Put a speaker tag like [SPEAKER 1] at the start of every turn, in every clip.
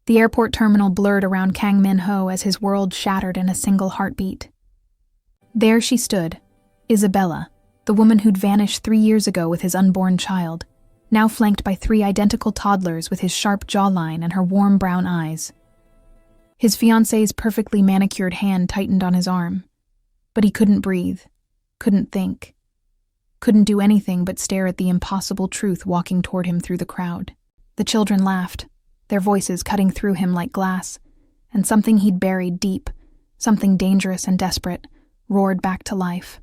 [SPEAKER 1] The airport terminal blurred around Kang Minho as his world shattered in a single heartbeat. There she stood, Isabella, the woman who'd vanished 3 years ago with his unborn child, now flanked by 3 identical toddlers with his sharp jawline and her warm brown eyes. His fiancée's perfectly manicured hand tightened on his arm, but he couldn't breathe, couldn't think, couldn't do anything but stare at the impossible truth walking toward him through the crowd. The children laughed, their voices cutting through him like glass, and something he'd buried deep, something dangerous and desperate, roared back to life.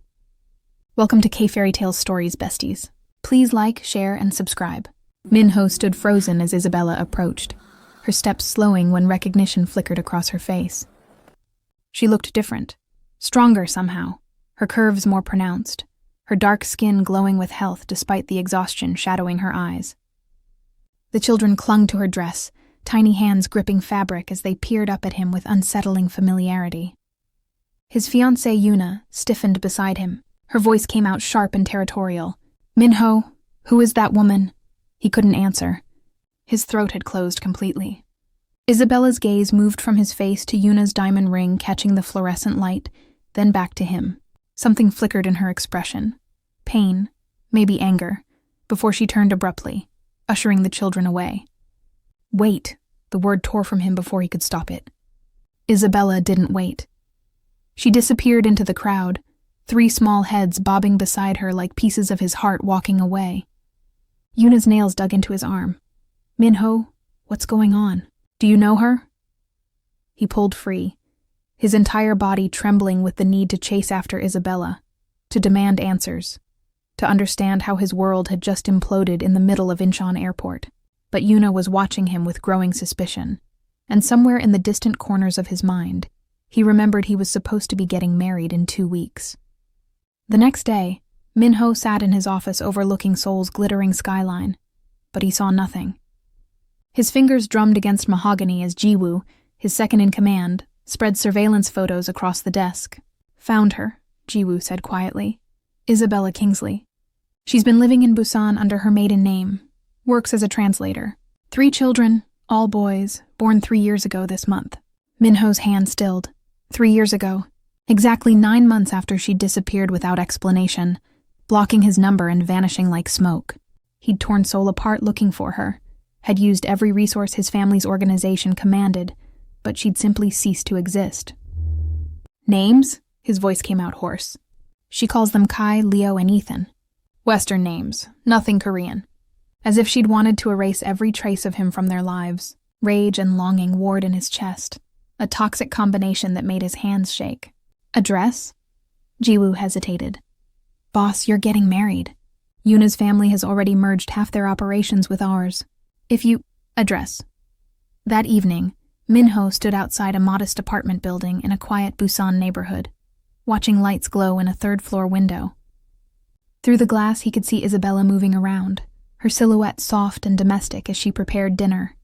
[SPEAKER 1] Welcome to K-fairytales stories, besties. Please like, share, and subscribe. Minho stood frozen as Isabella approached, her steps slowing when recognition flickered across her face. She looked different, stronger somehow, her curves more pronounced, her dark skin glowing with health despite the exhaustion shadowing her eyes. The children clung to her dress, tiny hands gripping fabric as they peered up at him with unsettling familiarity. His fiancée Yuna stiffened beside him. Her voice came out sharp and territorial. "Minho, who is that woman?" He couldn't answer. His throat had closed completely. Isabella's gaze moved from his face to Yuna's diamond ring catching the fluorescent light, then back to him. Something flickered in her expression. Pain, maybe anger, before she turned abruptly, ushering the children away. "Wait," the word tore from him before he could stop it. Isabella didn't wait. She disappeared into the crowd, 3 small heads bobbing beside her like pieces of his heart walking away. Yuna's nails dug into his arm. "Minho, what's going on? Do you know her?" He pulled free, his entire body trembling with the need to chase after Isabella, to demand answers, to understand how his world had just imploded in the middle of Incheon Airport. But Yuna was watching him with growing suspicion, and somewhere in the distant corners of his mind, he remembered he was supposed to be getting married in 2 weeks. The next day, Minho sat in his office overlooking Seoul's glittering skyline, but he saw nothing. His fingers drummed against mahogany as Jiwoo, his second-in-command, spread surveillance photos across the desk. "Found her," Jiwoo said quietly. "Isabella Kingsley. She's been living in Busan under her maiden name, works as a translator. 3 children, all boys, born 3 years ago this month." Minho's hand stilled. 3 years ago. Exactly 9 months after she'd disappeared without explanation, blocking his number and vanishing like smoke. He'd torn Seoul apart looking for her, had used every resource his family's organization commanded, but she'd simply ceased to exist. "Names?" His voice came out hoarse. "She calls them Kai, Leo, and Ethan. Western names, nothing Korean. As if she'd wanted to erase every trace of him from their lives. Rage and longing warred in his chest, a toxic combination that made his hands shake. "Address?" Jiwoo hesitated. "Boss, you're getting married. Yuna's family has already merged half their operations with ours. If you..." "Address." That evening, Minho stood outside a modest apartment building in a quiet Busan neighborhood, watching lights glow in a 3rd-floor window. Through the glass he could see Isabella moving around, her silhouette soft and domestic as she prepared dinner.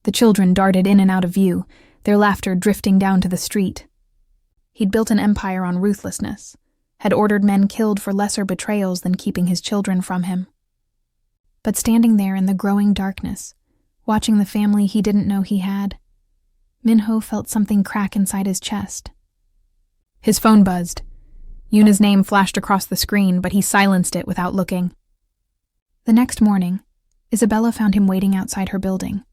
[SPEAKER 1] The children darted in and out of view, their laughter drifting down to the street. He'd built an empire on ruthlessness, had ordered men killed for lesser betrayals than keeping his children from him. But standing there in the growing darkness, watching the family he didn't know he had, Minho felt something crack inside his chest. His phone buzzed. Yuna's name flashed across the screen, but he silenced it without looking. The next morning, Isabella found him waiting outside her building.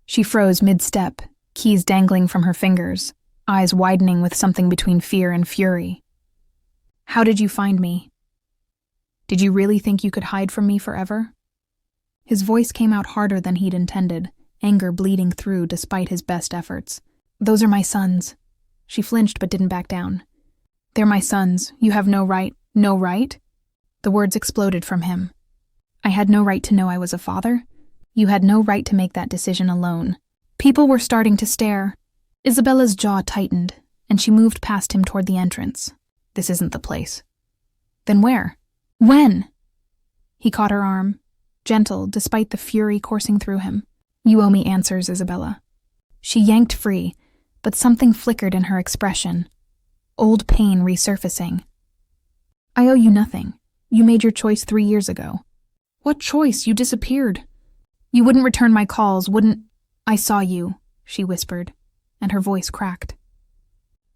[SPEAKER 1] She froze mid-step, keys dangling from her fingers, eyes widening with something between fear and fury. "How did you find me? Did you really think you could hide from me forever?" His voice came out harder than he'd intended, anger bleeding through despite his best efforts. "Those are my sons." She flinched but didn't back down. "They're my sons. You have no right." "No right?" The words exploded from him. "I had no right to know I was a father? You had no right to make that decision alone." People were starting to stare. Isabella's jaw tightened, and she moved past him toward the entrance. "This isn't the place." "Then where? When?" He caught her arm, gentle despite the fury coursing through him. "You owe me answers, Isabella." She yanked free, but something flickered in her expression, old pain resurfacing. "I owe you nothing. You made your choice 3 years ago." "What choice? You disappeared." "You wouldn't return my calls, wouldn't..." I saw you, she whispered, and her voice cracked.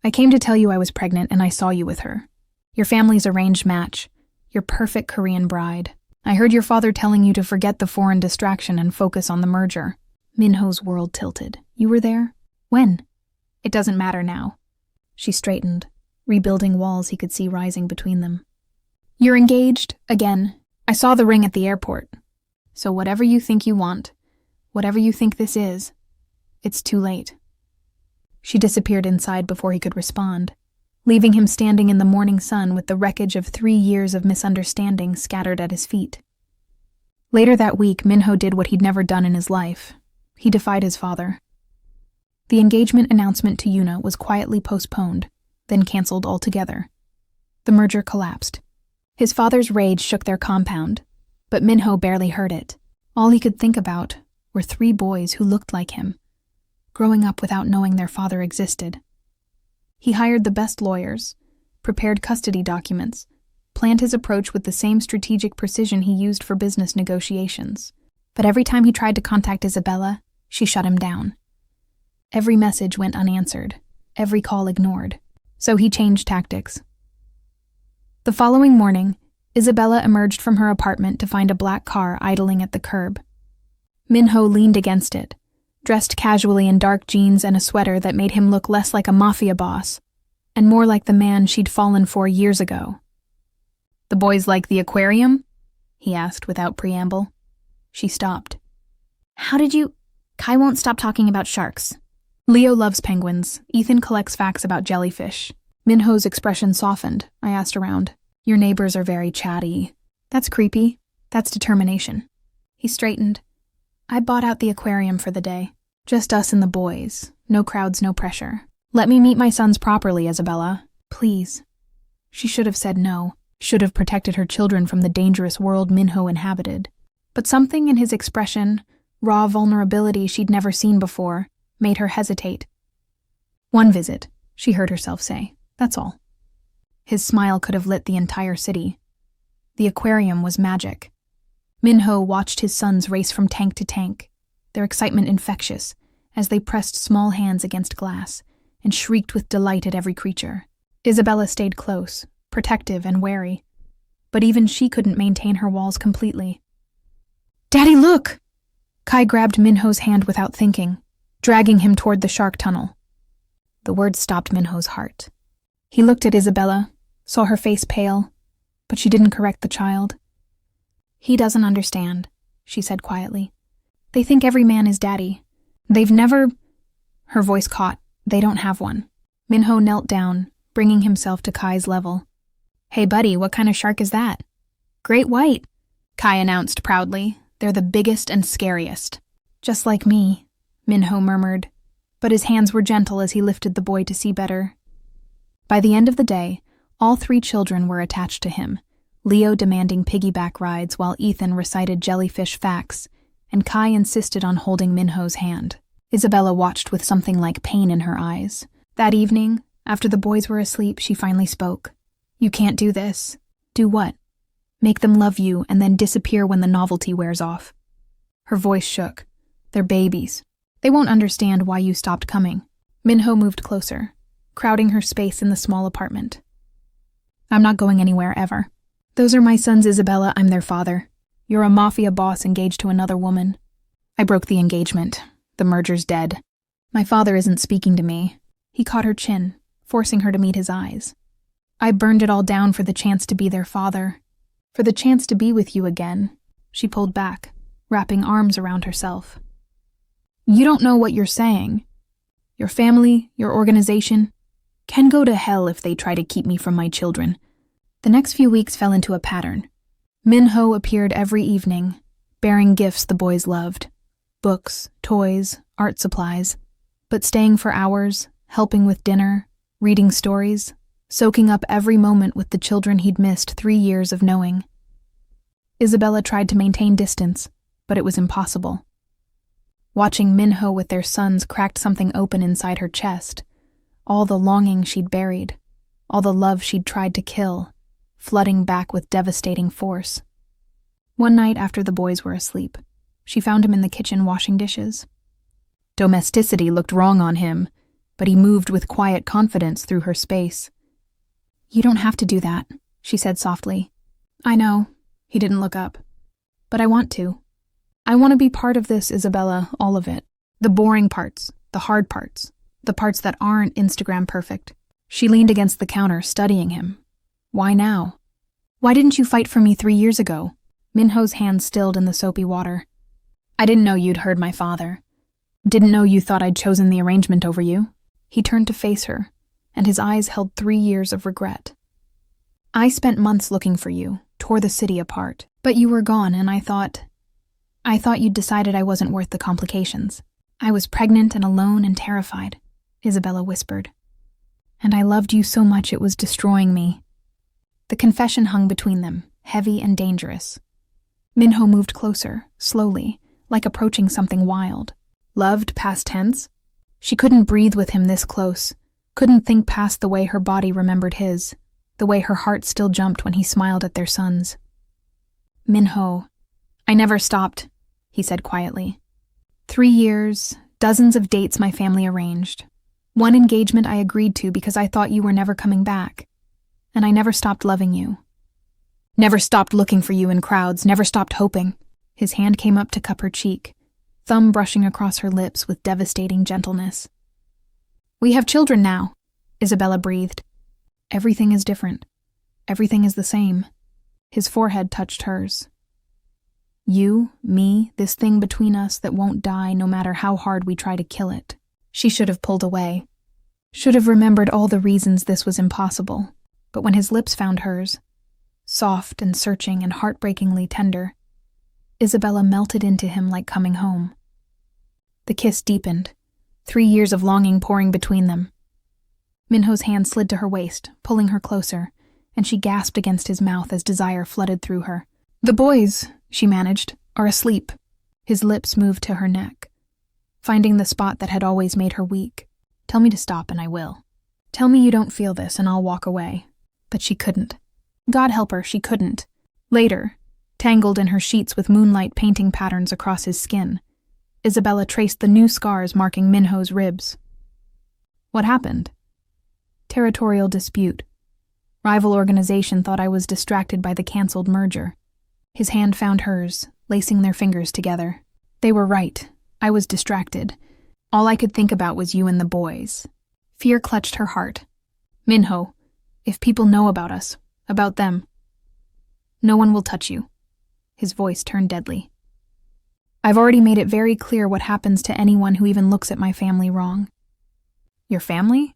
[SPEAKER 1] I came to tell you I was pregnant and I saw you with her. Your family's arranged match. Your perfect Korean bride. I heard your father telling you to forget the foreign distraction and focus on the merger. Minho's world tilted. You were there? When? It doesn't matter now. She straightened, rebuilding walls he could see rising between them. You're engaged, again. I saw the ring at the airport. So whatever you think you want, whatever you think this is, it's too late. She disappeared inside before he could respond, leaving him standing in the morning sun with the wreckage of 3 years of misunderstanding scattered at his feet. Later that week, Minho did what he'd never done in his life. He defied his father. The engagement announcement to Yuna was quietly postponed, then canceled altogether. The merger collapsed. His father's rage shook their compound, but Minho barely heard it. All he could think about were 3 boys who looked like him, growing up without knowing their father existed. He hired the best lawyers, prepared custody documents, planned his approach with the same strategic precision he used for business negotiations. But every time he tried to contact Isabella, she shut him down. Every message went unanswered, every call ignored. So he changed tactics. The following morning, Isabella emerged from her apartment to find a black car idling at the curb. Minho leaned against it, dressed casually in dark jeans and a sweater that made him look less like a Mafia boss, and more like the man she'd fallen for years ago. The boys like the aquarium? He asked without preamble. She stopped. How did you... Kai won't stop talking about sharks. Leo loves penguins. Ethan collects facts about jellyfish. Minho's expression softened. I asked around. Your neighbors are very chatty. That's creepy. That's determination. He straightened. I bought out the aquarium for the day. Just us and the boys. No crowds, no pressure. Let me meet my sons properly, Isabella. Please. She should have said no. Should have protected her children from the dangerous world Minho inhabited. But something in his expression, raw vulnerability she'd never seen before, made her hesitate. One visit, she heard herself say. That's all. His smile could have lit the entire city. The aquarium was magic. Minho watched his sons race from tank to tank, their excitement infectious, as they pressed small hands against glass and shrieked with delight at every creature. Isabella stayed close, protective and wary, but even she couldn't maintain her walls completely. Daddy, look! Kai grabbed Minho's hand without thinking, dragging him toward the shark tunnel. The words stopped Minho's heart. He looked at Isabella, saw her face pale, but she didn't correct the child. He doesn't understand, she said quietly. They think every man is daddy. They've never... Her voice caught. They don't have one. Minho knelt down, bringing himself to Kai's level. Hey buddy, what kind of shark is that? Great white, Kai announced proudly. They're the biggest and scariest. Just like me, Minho murmured, but his hands were gentle as he lifted the boy to see better. By the end of the day, all 3 children were attached to him, Leo demanding piggyback rides while Ethan recited jellyfish facts, and Kai insisted on holding Minho's hand. Isabella watched with something like pain in her eyes. That evening, after the boys were asleep, she finally spoke. You can't do this. Do what? Make them love you and then disappear when the novelty wears off. Her voice shook. They're babies. They won't understand why you stopped coming. Minho moved closer, crowding her space in the small apartment. I'm not going anywhere ever. Those are my sons, Isabella. I'm their father. You're a Mafia boss engaged to another woman. I broke the engagement. The merger's dead. My father isn't speaking to me. He caught her chin, forcing her to meet his eyes. I burned it all down for the chance to be their father. For the chance to be with you again. She pulled back, wrapping arms around herself. You don't know what you're saying. Your family, your organization, can go to hell if they try to keep me from my children. The next few weeks fell into a pattern. Minho appeared every evening, bearing gifts the boys loved. Books, toys, art supplies. But staying for hours, helping with dinner, reading stories, soaking up every moment with the children he'd missed 3 years of knowing. Isabella tried to maintain distance, but it was impossible. Watching Minho with their sons cracked something open inside her chest. All the longing she'd buried, all the love she'd tried to kill, flooding back with devastating force. One night after the boys were asleep, she found him in the kitchen washing dishes. Domesticity looked wrong on him, but he moved with quiet confidence through her space. "You don't have to do that," she said softly. "I know." He didn't look up. "But I want to. I want to be part of this, Isabella, all of it. The boring parts, the hard parts, the parts that aren't Instagram perfect." She leaned against the counter, studying him. "Why now? Why didn't you fight for me 3 years ago?" Minho's hand stilled in the soapy water. "I didn't know you'd heard my father. Didn't know you thought I'd chosen the arrangement over you." He turned to face her, and his eyes held 3 years of regret. "I spent months looking for you, tore the city apart, but you were gone, and I thought you'd decided I wasn't worth the complications. I was pregnant and alone and terrified," Isabella whispered. "And I loved you so much it was destroying me." The confession hung between them, heavy and dangerous. Minho moved closer, slowly, like approaching something wild. Loved past tense? She couldn't breathe with him this close, couldn't think past the way her body remembered his, the way her heart still jumped when he smiled at their sons. "Minho, I never stopped," he said quietly. 3 years, dozens of dates my family arranged. One engagement I agreed to because I thought you were never coming back. And I never stopped loving you. Never stopped looking for you in crowds, never stopped hoping." His hand came up to cup her cheek, thumb brushing across her lips with devastating gentleness. "We have children now," Isabella breathed. "Everything is different. Everything is the same." His forehead touched hers. "You, me, this thing between us that won't die no matter how hard we try to kill it." She should have pulled away. Should have remembered all the reasons this was impossible. But when his lips found hers, soft and searching and heartbreakingly tender, Isabella melted into him like coming home. The kiss deepened, 3 years of longing pouring between them. Minho's hand slid to her waist, pulling her closer, and she gasped against his mouth as desire flooded through her. "The boys," she managed, "are asleep." His lips moved to her neck, finding the spot that had always made her weak. "Tell me to stop and I will. Tell me you don't feel this and I'll walk away." But she couldn't. God help her, she couldn't. Later, tangled in her sheets with moonlight painting patterns across his skin, Isabella traced the new scars marking Minho's ribs. "What happened?" "Territorial dispute. Rival organization thought I was distracted by the cancelled merger." His hand found hers, lacing their fingers together. "They were right. I was distracted. All I could think about was you and the boys." Fear clutched her heart. "Minho, if people know about us, about them, no one will touch you." His voice turned deadly. "I've already made it very clear what happens to anyone who even looks at my family wrong." "Your family?"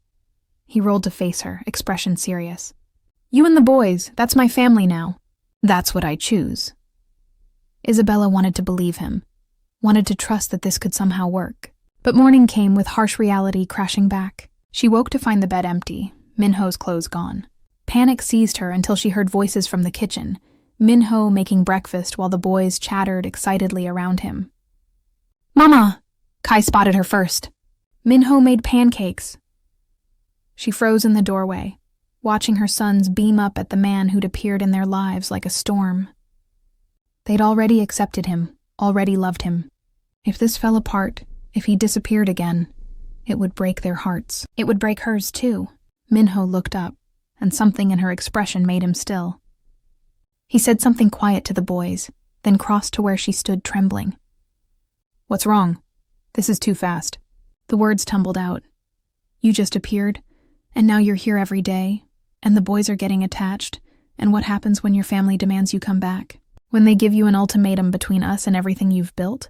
[SPEAKER 1] He rolled to face her, expression serious. "You and the boys, that's my family now. That's what I choose." Isabella wanted to believe him, wanted to trust that this could somehow work. But morning came with harsh reality crashing back. She woke to find the bed empty, Minho's clothes gone. Panic seized her until she heard voices from the kitchen, Minho making breakfast while the boys chattered excitedly around him. "Mama!" Kai spotted her first. Minho made pancakes. She froze in the doorway, watching her sons beam up at the man who'd appeared in their lives like a storm. They'd already accepted him, already loved him. If this fell apart, if he disappeared again, it would break their hearts. It would break hers too. Minho looked up, and something in her expression made him still. He said something quiet to the boys, then crossed to where she stood trembling. "What's wrong? This is too fast." The words tumbled out. "You just appeared, and now you're here every day, and the boys are getting attached, and what happens when your family demands you come back? When they give you an ultimatum between us and everything you've built?"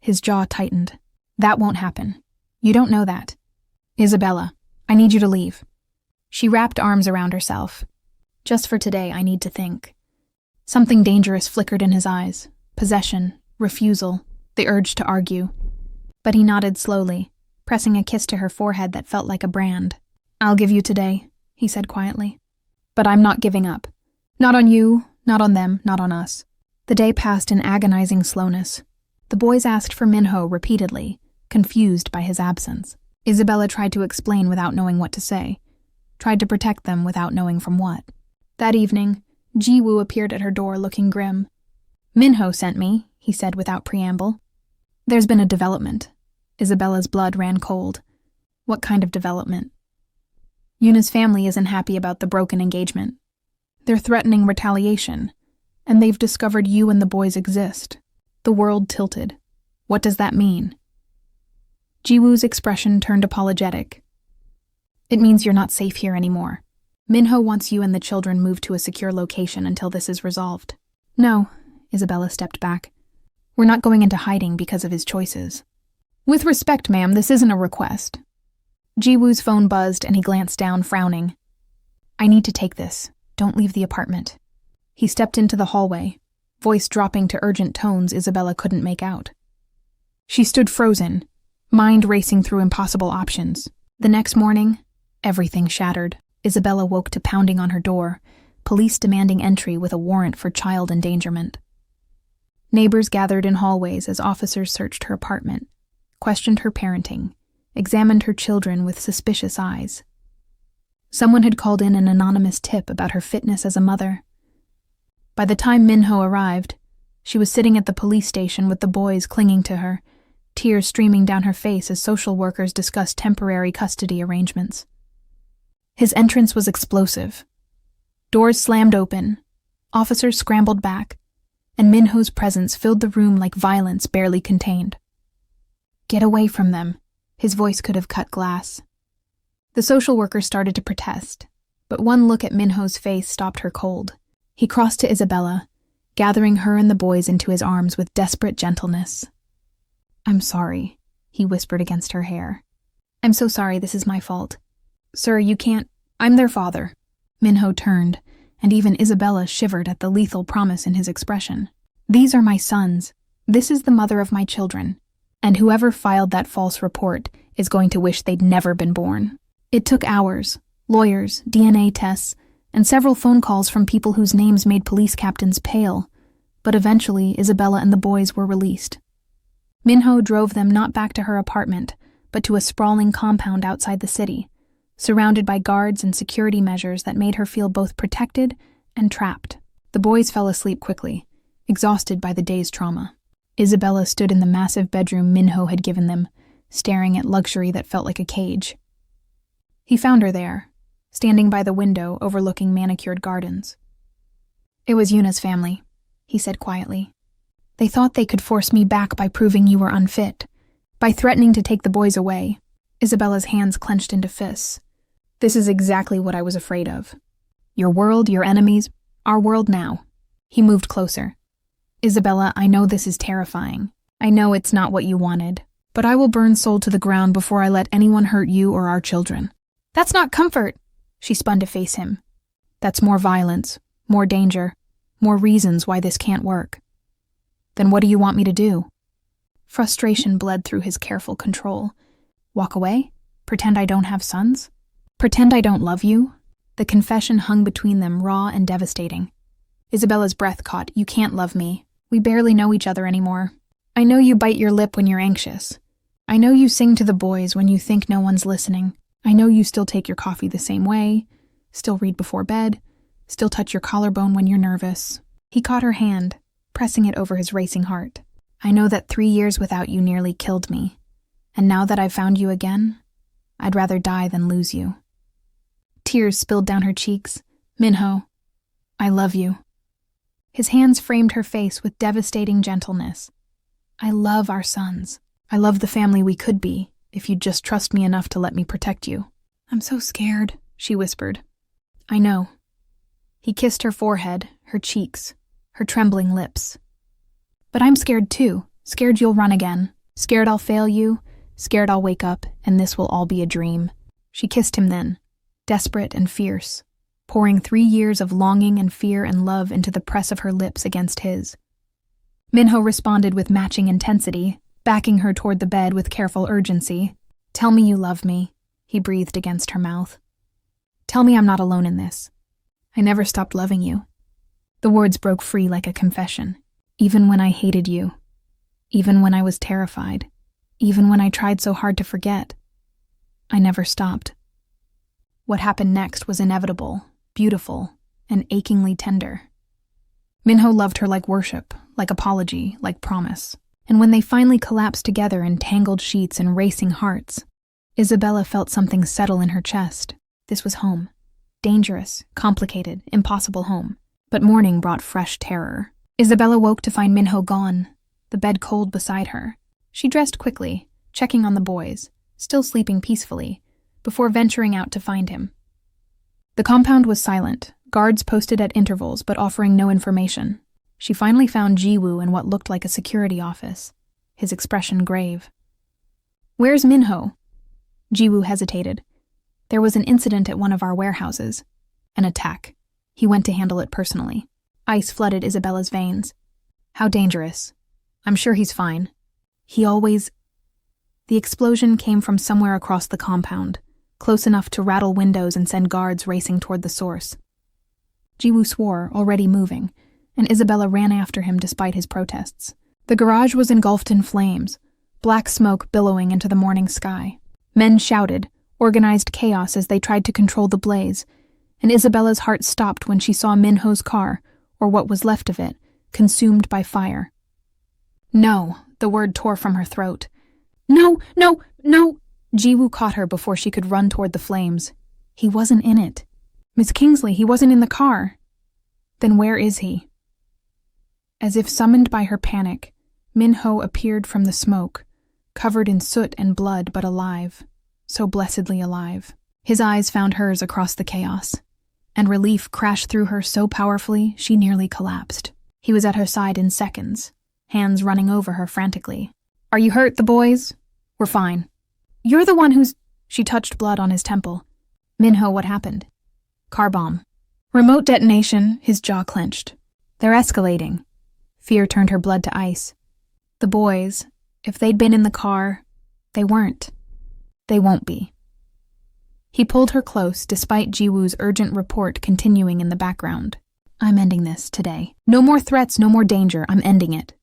[SPEAKER 1] His jaw tightened. "That won't happen. You don't know that. Isabella, I need you to leave." She wrapped arms around herself. "Just for today, I need to think." Something dangerous flickered in his eyes. Possession, refusal, the urge to argue. But he nodded slowly, pressing a kiss to her forehead that felt like a brand. "I'll give you today," he said quietly. "But I'm not giving up. Not on you, not on them, not on us." The day passed in agonizing slowness. The boys asked for Minho repeatedly, confused by his absence. Isabella tried to explain without knowing what to say, tried to protect them without knowing from what. That evening, Jiwoo appeared at her door looking grim. "Minho sent me," he said without preamble. "There's been a development. Isabella's blood ran cold. What kind of development? Yuna's family isn't happy about the broken engagement. They're threatening retaliation, and they've discovered you and the boys exist. The world tilted. What does that mean? Jiwoo's expression turned apologetic. It means you're not safe here anymore. Minho wants you and the children moved to a secure location until this is resolved. No, Isabella stepped back. We're not going into hiding because of his choices. With respect, ma'am, this isn't a request. Jiwoo's phone buzzed and he glanced down, frowning. I need to take this. Don't leave the apartment. He stepped into the hallway, voice dropping to urgent tones Isabella couldn't make out. She stood frozen, mind racing through impossible options. The next morning, everything shattered. Isabella woke to pounding on her door, police demanding entry with a warrant for child endangerment. Neighbors gathered in hallways as officers searched her apartment, questioned her parenting, examined her children with suspicious eyes. Someone had called in an anonymous tip about her fitness as a mother. By the time Minho arrived, she was sitting at the police station with the boys clinging to her, tears streaming down her face as social workers discussed temporary custody arrangements. His entrance was explosive. Doors slammed open, officers scrambled back, and Minho's presence filled the room like violence barely contained. Get away from them. His voice could have cut glass. The social worker started to protest, but one look at Minho's face stopped her cold. He crossed to Isabella, gathering her and the boys into his arms with desperate gentleness. I'm sorry, he whispered against her hair. I'm so sorry, this is my fault. Sir, you can't. I'm their father. Minho turned, and even Isabella shivered at the lethal promise in his expression. These are my sons. This is the mother of my children. And whoever filed that false report is going to wish they'd never been born. It took hours, lawyers, DNA tests, and several phone calls from people whose names made police captains pale, but eventually Isabella and the boys were released. Minho drove them not back to her apartment, but to a sprawling compound outside the city, surrounded by guards and security measures that made her feel both protected and trapped. The boys fell asleep quickly, exhausted by the day's trauma. Isabella stood in the massive bedroom Minho had given them, staring at luxury that felt like a cage. He found her there, standing by the window overlooking manicured gardens. It was Yuna's family, he said quietly. They thought they could force me back by proving you were unfit, by threatening to take the boys away. Isabella's hands clenched into fists. This is exactly what I was afraid of. Your world, your enemies, our world now. He moved closer. Isabella, I know this is terrifying. I know it's not what you wanted, but I will burn Seoul to the ground before I let anyone hurt you or our children. That's not comfort, she spun to face him. That's more violence, more danger, more reasons why this can't work. Then what do you want me to do? Frustration bled through his careful control. Walk away? Pretend I don't have sons? Pretend I don't love you? The confession hung between them, raw and devastating. Isabella's breath caught. You can't love me. We barely know each other anymore. I know you bite your lip when you're anxious. I know you sing to the boys when you think no one's listening. I know you still take your coffee the same way, still read before bed, still touch your collarbone when you're nervous. He caught her hand, pressing it over his racing heart. I know that 3 years without you nearly killed me, and now that I've found you again, I'd rather die than lose you. Tears spilled down her cheeks. Minho, I love you. His hands framed her face with devastating gentleness. I love our sons. I love the family we could be, if you'd just trust me enough to let me protect you. I'm so scared, she whispered. I know. He kissed her forehead, her cheeks, her trembling lips. But I'm scared too, scared you'll run again, scared I'll fail you, scared I'll wake up and this will all be a dream. She kissed him then, desperate and fierce, pouring 3 years of longing and fear and love into the press of her lips against his. Minho responded with matching intensity, backing her toward the bed with careful urgency. Tell me you love me, he breathed against her mouth. Tell me I'm not alone in this. I never stopped loving you. The words broke free like a confession. Even when I hated you. Even when I was terrified. Even when I tried so hard to forget. I never stopped. What happened next was inevitable, beautiful, and achingly tender. Minho loved her like worship, like apology, like promise. And when they finally collapsed together in tangled sheets and racing hearts, Isabella felt something settle in her chest. This was home. Dangerous, complicated, impossible home. But morning brought fresh terror. Isabella woke to find Minho gone, the bed cold beside her. She dressed quickly, checking on the boys, still sleeping peacefully, before venturing out to find him. The compound was silent, guards posted at intervals but offering no information. She finally found Jiwoo in what looked like a security office, his expression grave. "Where's Minho?" Jiwoo hesitated. "There was an incident at one of our warehouses. An attack. He went to handle it personally." Ice flooded Isabella's veins. "How dangerous? I'm sure he's fine. He always—" The explosion came from somewhere across the compound, close enough to rattle windows and send guards racing toward the source. Jiwoo swore, already moving, and Isabella ran after him despite his protests. The garage was engulfed in flames, black smoke billowing into the morning sky. Men shouted, organized chaos as they tried to control the blaze, and Isabella's heart stopped when she saw Minho's car, or what was left of it, consumed by fire. "No," the word tore from her throat. "No, no, no!" Jiwoo caught her before she could run toward the flames. "He wasn't in it. Miss Kingsley, he wasn't in the car." "Then where is he?" As if summoned by her panic, Minho appeared from the smoke, covered in soot and blood but alive, so blessedly alive. His eyes found hers across the chaos, and relief crashed through her so powerfully she nearly collapsed. He was at her side in seconds, hands running over her frantically. "Are you hurt, the boys? We're fine." "You're the one who's—" She touched blood on his temple. "Minho, what happened?" "Car bomb." Remote detonation, his jaw clenched. "They're escalating." Fear turned her blood to ice. The boys, if they'd been in the car, they weren't. They won't be. He pulled her close despite Jiwoo's urgent report continuing in the background. "I'm ending this today. No more threats, no more danger. I'm ending it."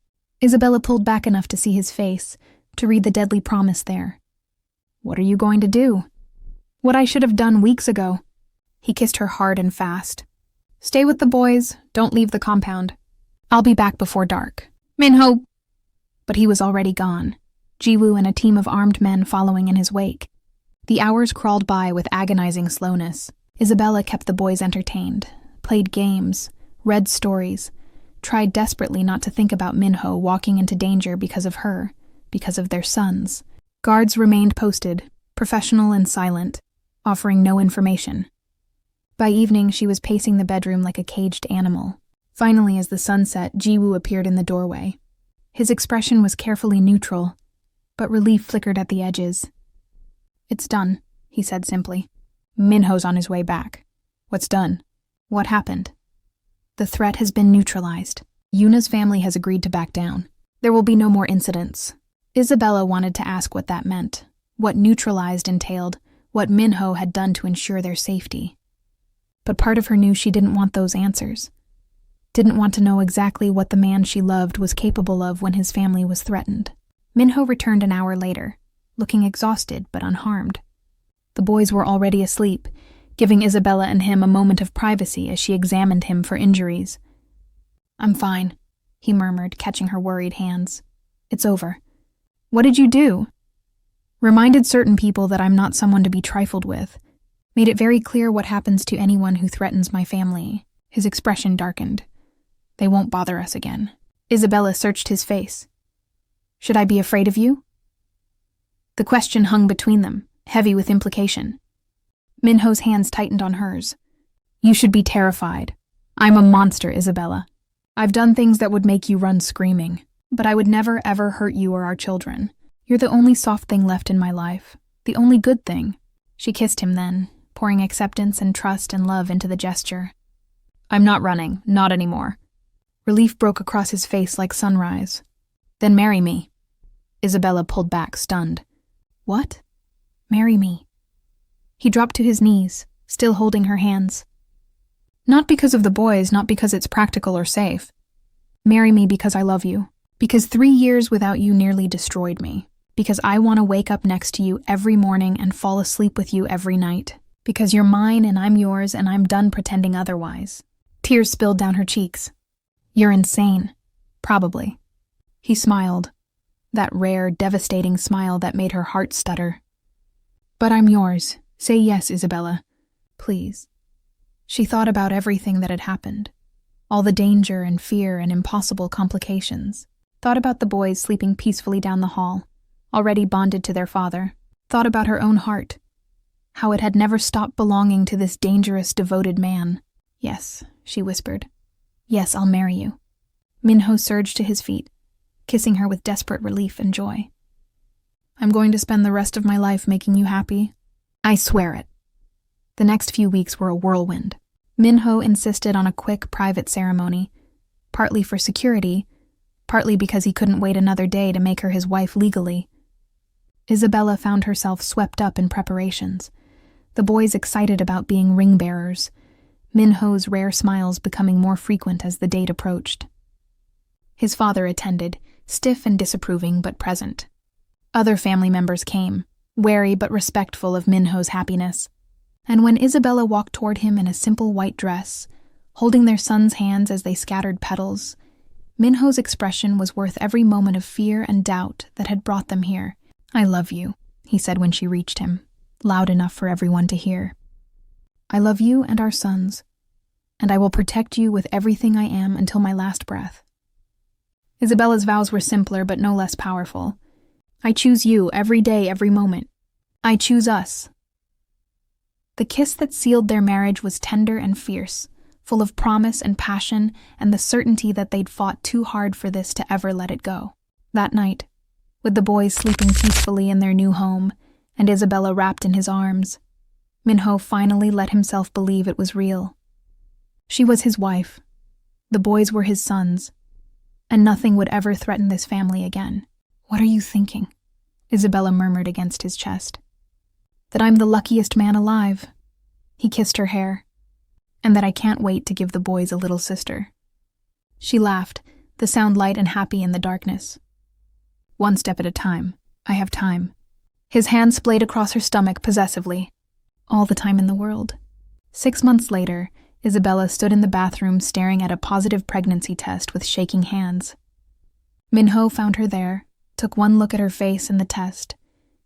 [SPEAKER 1] Isabella pulled back enough to see his face, to read the deadly promise there. "What are you going to do?" "What I should have done weeks ago." He kissed her hard and fast. "Stay with the boys. Don't leave the compound. I'll be back before dark. Minho!" But he was already gone, Jiwoo and a team of armed men following in his wake. The hours crawled by with agonizing slowness. Isabella kept the boys entertained, played games, read stories, tried desperately not to think about Minho walking into danger because of her, because of their sons. Guards remained posted, professional and silent, offering no information. By evening, she was pacing the bedroom like a caged animal. Finally, as the sun set, Jiwoo appeared in the doorway. His expression was carefully neutral, but relief flickered at the edges. "It's done," he said simply. "Minho's on his way back." "What's done?" "What happened?" "The threat has been neutralized. Yuna's family has agreed to back down. There will be no more incidents." Isabella wanted to ask what that meant, what neutralized entailed, what Minho had done to ensure their safety. But part of her knew she didn't want those answers. Didn't want to know exactly what the man she loved was capable of when his family was threatened. Minho returned an hour later, looking exhausted but unharmed. The boys were already asleep, giving Isabella and him a moment of privacy as she examined him for injuries. "I'm fine," he murmured, catching her worried hands. "It's over." "What did you do?" "Reminded certain people that I'm not someone to be trifled with. Made it very clear what happens to anyone who threatens my family." His expression darkened. "They won't bother us again." Isabella searched his face. "Should I be afraid of you?" The question hung between them, heavy with implication. Minho's hands tightened on hers. "You should be terrified. I'm a monster, Isabella. I've done things that would make you run screaming, but I would never ever hurt you or our children. You're the only soft thing left in my life, the only good thing." She kissed him then, pouring acceptance and trust and love into the gesture. "I'm not running, not anymore." Relief broke across his face like sunrise. "Then marry me." Isabella pulled back, stunned. "What?" "Marry me." He dropped to his knees, still holding her hands. "Not because of the boys, not because it's practical or safe. Marry me because I love you. Because 3 years without you nearly destroyed me. Because I want to wake up next to you every morning and fall asleep with you every night. Because you're mine and I'm yours and I'm done pretending otherwise." Tears spilled down her cheeks. "You're insane. Probably." He smiled, that rare, devastating smile that made her heart stutter. "But I'm yours. Say yes, Isabella. Please." She thought about everything that had happened, all the danger and fear and impossible complications. Thought about the boys sleeping peacefully down the hall, already bonded to their father. Thought about her own heart, how it had never stopped belonging to this dangerous, devoted man. "Yes," she whispered. "Yes, I'll marry you." Minho surged to his feet, kissing her with desperate relief and joy. "I'm going to spend the rest of my life making you happy. I swear it." The next few weeks were a whirlwind. Minho insisted on a quick, private ceremony, partly for security, partly because he couldn't wait another day to make her his wife legally. Isabella found herself swept up in preparations, the boys excited about being ring-bearers, Minho's rare smiles becoming more frequent as the date approached. His father attended, stiff and disapproving but present. Other family members came, wary but respectful of Minho's happiness. And when Isabella walked toward him in a simple white dress, holding their son's hands as they scattered petals, Minho's expression was worth every moment of fear and doubt that had brought them here. "I love you," he said when she reached him, loud enough for everyone to hear. "I love you and our sons, and I will protect you with everything I am until my last breath." Isabella's vows were simpler but no less powerful. "I choose you every day, every moment. I choose us." The kiss that sealed their marriage was tender and fierce, full of promise and passion and the certainty that they'd fought too hard for this to ever let it go. That night, with the boys sleeping peacefully in their new home and Isabella wrapped in his arms, Minho finally let himself believe it was real. She was his wife, the boys were his sons, and nothing would ever threaten this family again. "What are you thinking?" Isabella murmured against his chest. "That I'm the luckiest man alive." He kissed her hair. "And that I can't wait to give the boys a little sister." She laughed, the sound light and happy in the darkness. "One step at a time. I have time." His hand splayed across her stomach possessively. "All the time in the world." 6 months later, Isabella stood in the bathroom staring at a positive pregnancy test with shaking hands. Minho found her there, took one look at her face in the test,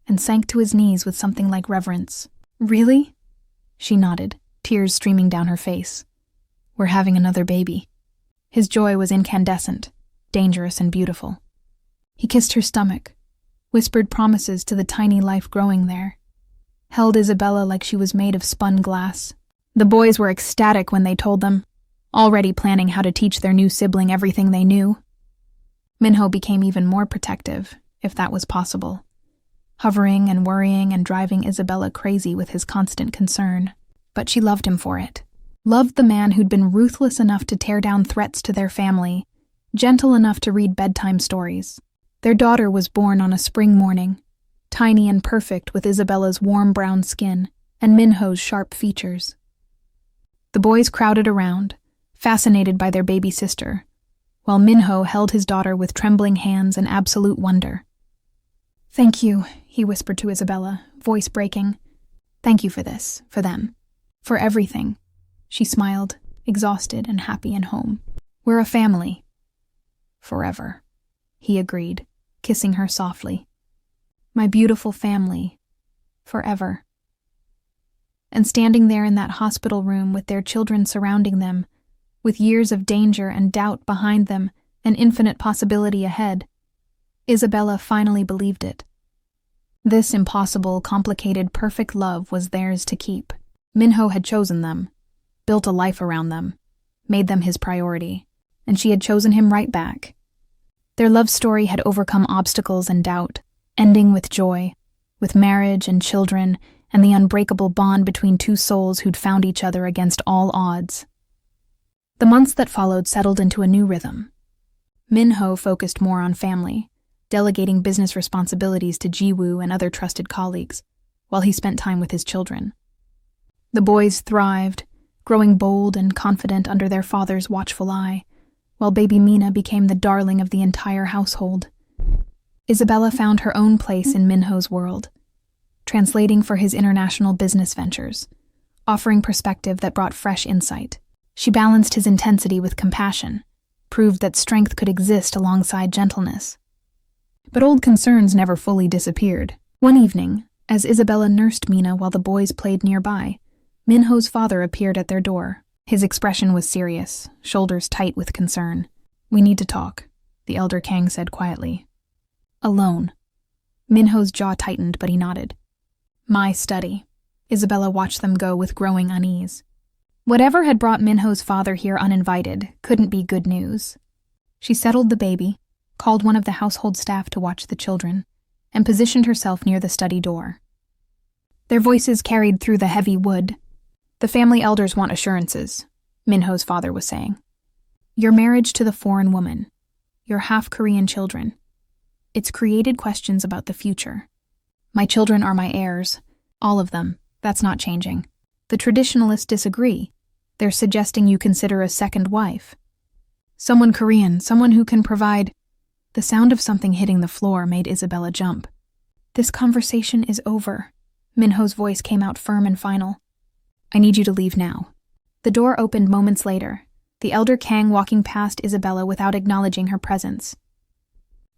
[SPEAKER 1] and sank to his knees with something like reverence. "Really?" She nodded, tears streaming down her face. "We're having another baby." His joy was incandescent, dangerous and beautiful. He kissed her stomach, whispered promises to the tiny life growing there, held Isabella like she was made of spun glass. The boys were ecstatic when they told them, already planning how to teach their new sibling everything they knew. Minho became even more protective, if that was possible, hovering and worrying and driving Isabella crazy with his constant concern. But she loved him for it. Loved the man who'd been ruthless enough to tear down threats to their family, gentle enough to read bedtime stories. Their daughter was born on a spring morning, tiny and perfect with Isabella's warm brown skin and Minho's sharp features. The boys crowded around, fascinated by their baby sister, while Minho held his daughter with trembling hands and absolute wonder. "Thank you," he whispered to Isabella, voice breaking. "Thank you for this, for them, for everything." She smiled, exhausted and happy and home. "We're a family." "Forever," he agreed, kissing her softly. "My beautiful family. Forever." And standing there in that hospital room with their children surrounding them, with years of danger and doubt behind them and infinite possibility ahead, Isabella finally believed it. This impossible, complicated, perfect love was theirs to keep. Minho had chosen them, built a life around them, made them his priority, and she had chosen him right back. Their love story had overcome obstacles and doubt, ending with joy, with marriage and children, and the unbreakable bond between two souls who'd found each other against all odds. The months that followed settled into a new rhythm. Minho focused more on family, delegating business responsibilities to Jiwoo and other trusted colleagues, while he spent time with his children. The boys thrived, growing bold and confident under their father's watchful eye, while baby Mina became the darling of the entire household. Isabella found her own place in Minho's world, translating for his international business ventures, offering perspective that brought fresh insight. She balanced his intensity with compassion, proved that strength could exist alongside gentleness. But old concerns never fully disappeared. One evening, as Isabella nursed Mina while the boys played nearby, Minho's father appeared at their door. His expression was serious, shoulders tight with concern. "We need to talk," the elder Kang said quietly. "Alone." Minho's jaw tightened, but he nodded. "My study." Isabella watched them go with growing unease. Whatever had brought Minho's father here uninvited couldn't be good news. She settled the baby, called one of the household staff to watch the children, and positioned herself near the study door. Their voices carried through the heavy wood. "The family elders want assurances," Minho's father was saying. "Your marriage to the foreign woman, your half-Korean children. It's created questions about the future. My children are my heirs, all of them. That's not changing. The traditionalists disagree. They're suggesting you consider a second wife. Someone Korean, someone who can provide—" The sound of something hitting the floor made Isabella jump. "This conversation is over." Minho's voice came out firm and final. "I need you to leave now." The door opened moments later, the elder Kang walking past Isabella without acknowledging her presence.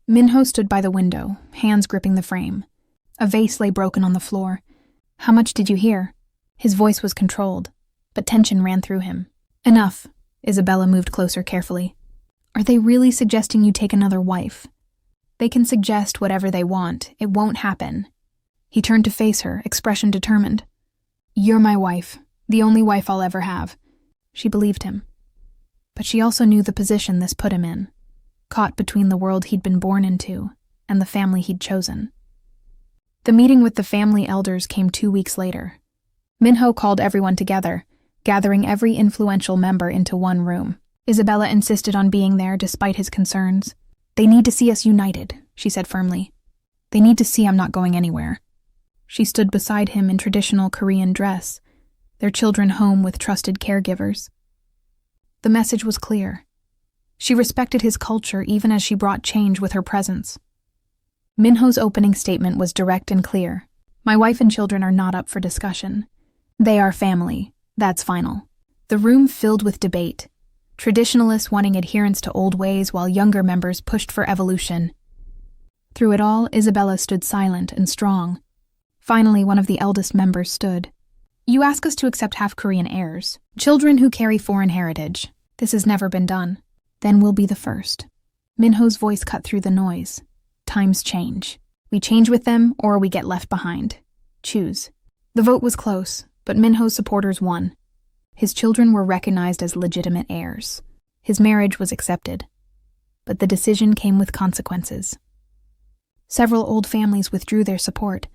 [SPEAKER 1] Minho stood by the window, hands gripping the frame. A vase lay broken on the floor. "How much did you hear?" His voice was controlled, but tension ran through him. "Enough." Isabella moved closer carefully. "Are they really suggesting you take another wife?" "They can suggest whatever they want. It won't happen." He turned to face her, expression determined. "You're my wife, the only wife I'll ever have." She believed him. But she also knew the position this put him in, caught between the world he'd been born into and the family he'd chosen. The meeting with the family elders came 2 weeks later. Minho called everyone together, gathering every influential member into one room. Isabella insisted on being there despite his concerns. "They need to see us united," she said firmly. "They need to see I'm not going anywhere." She stood beside him in traditional Korean dress, their children home with trusted caregivers. The message was clear. She respected his culture even as she brought change with her presence. Minho's opening statement was direct and clear. "My wife and children are not up for discussion. They are family. That's final." The room filled with debate, traditionalists wanting adherence to old ways while younger members pushed for evolution. Through it all, Isabella stood silent and strong. Finally, one of the eldest members stood. "You ask us to accept half-Korean heirs, children who carry foreign heritage. This has never been done. Then we'll be the first." Minho's voice cut through the noise. "Times change. We change with them, or we get left behind. Choose." The vote was close, but Minho's supporters won. His children were recognized as legitimate heirs. His marriage was accepted. But the decision came with consequences. Several old families withdrew their support,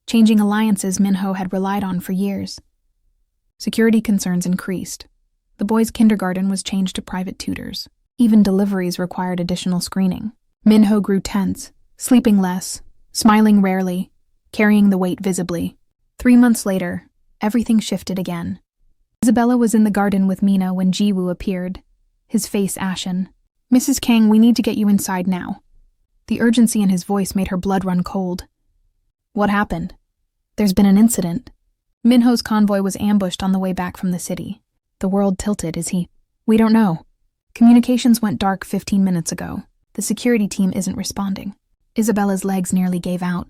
[SPEAKER 1] changing alliances Minho had relied on for years. Security concerns increased. The boys' kindergarten was changed to private tutors. Even deliveries required additional screening. Minho grew tense, sleeping less, smiling rarely, carrying the weight visibly. 3 months later, everything shifted again. Isabella was in the garden with Mina when Jiwoo appeared, his face ashen. "Mrs. Kang, we need to get you inside now." The urgency in his voice made her blood run cold. "What happened?" "There's been an incident." Minho's convoy was ambushed on the way back from the city. The world tilted as he— "We don't know. Communications went dark 15 minutes ago. The security team isn't responding." Isabella's legs nearly gave out.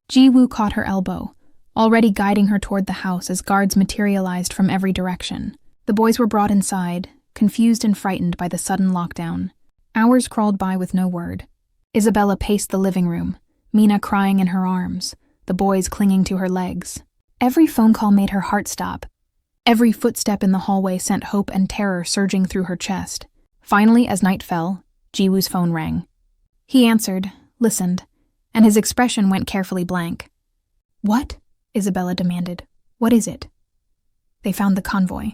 [SPEAKER 1] Jiwoo caught her elbow, already guiding her toward the house as guards materialized from every direction. The boys were brought inside, confused and frightened by the sudden lockdown. Hours crawled by with no word. Isabella paced the living room, Mina crying in her arms, the boys clinging to her legs. Every phone call made her heart stop. Every footstep in the hallway sent hope and terror surging through her chest. Finally, as night fell, Jiwoo's phone rang. He answered, listened, and his expression went carefully blank. "What?" Isabella demanded. "What is it?" They found the convoy.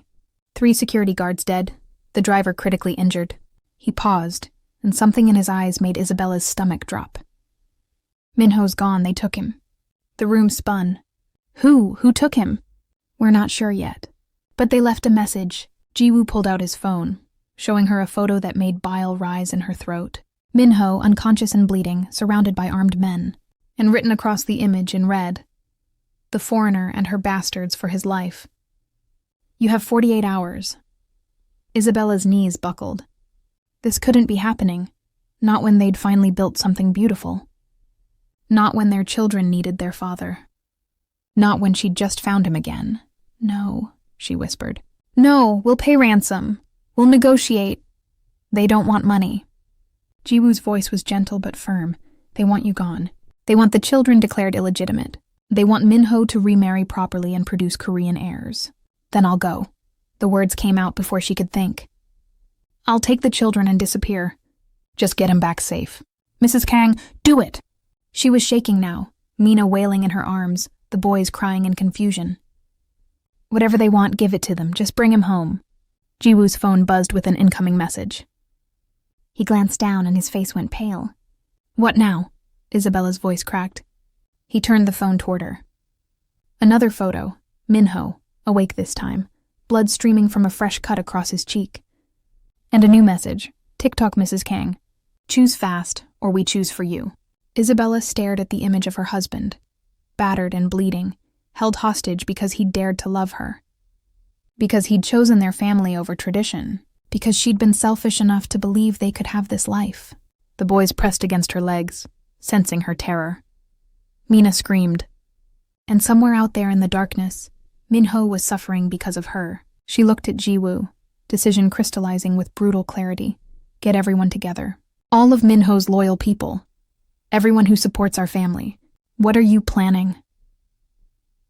[SPEAKER 1] 3 security guards dead, the driver critically injured. He paused, and something in his eyes made Isabella's stomach drop. "Minho's gone, they took him." The room spun. Who? Who took him? "We're not sure yet. But they left a message." Jiwoo pulled out his phone, showing her a photo that made bile rise in her throat. Minho, unconscious and bleeding, surrounded by armed men, and written across the image in red, "The foreigner and her bastards for his life. You have 48 hours. Isabella's knees buckled. This couldn't be happening, not when they'd finally built something beautiful. Not when their children needed their father. Not when she'd just found him again. No, she whispered. No, we'll pay ransom. We'll negotiate. They don't want money. Jiwoo's voice was gentle but firm. They want you gone. They want the children declared illegitimate. They want Minho to remarry properly and produce Korean heirs. Then I'll go. The words came out before she could think. I'll take the children and disappear. Just get him back safe. Mrs. Kang, do it! She was shaking now, Mina wailing in her arms, the boys crying in confusion. Whatever they want, give it to them. Just bring him home. Jiwoo's phone buzzed with an incoming message. He glanced down and his face went pale. What now? Isabella's voice cracked. He turned the phone toward her. Another photo, Minho, awake this time, blood streaming from a fresh cut across his cheek. And a new message, TikTok Mrs. Kang. Choose fast, or we choose for you. Isabella stared at the image of her husband, battered and bleeding, held hostage because he dared to love her. Because he'd chosen their family over tradition. Because she'd been selfish enough to believe they could have this life. The boys pressed against her legs, sensing her terror. Mina screamed. And somewhere out there in the darkness, Minho was suffering because of her. She looked at Jiwoo, decision crystallizing with brutal clarity. Get everyone together. All of Minho's loyal people. Everyone who supports our family. What are you planning?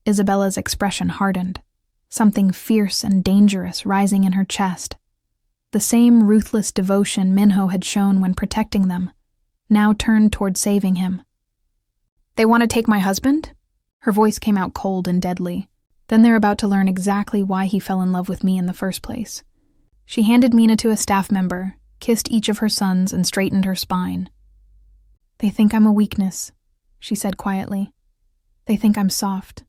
[SPEAKER 1] Isabella's expression hardened, something fierce and dangerous rising in her chest. The same ruthless devotion Minho had shown when protecting them, now turned toward saving him. They want to take my husband? Her voice came out cold and deadly. Then they're about to learn exactly why he fell in love with me in the first place. She handed Mina to a staff member, kissed each of her sons, and straightened her spine. They think I'm a weakness, she said quietly. They think I'm soft.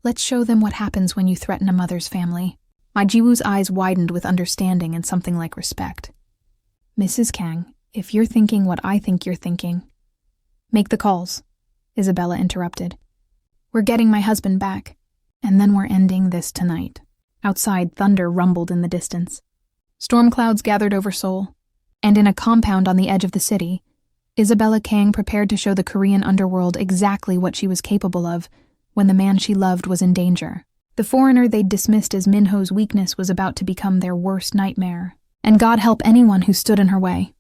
[SPEAKER 1] Let's show them what happens when you threaten a mother's family. My Jiwoo's eyes widened with understanding and something like respect. Mrs. Kang, if you're thinking what I think you're thinking... Make the calls, Isabella interrupted. We're getting my husband back, and then we're ending this tonight. Outside, thunder rumbled in the distance. Storm clouds gathered over Seoul, and in a compound on the edge of the city, Isabella Kang prepared to show the Korean underworld exactly what she was capable of when the man she loved was in danger. The foreigner they'd dismissed as Minho's weakness was about to become their worst nightmare, and God help anyone who stood in her way.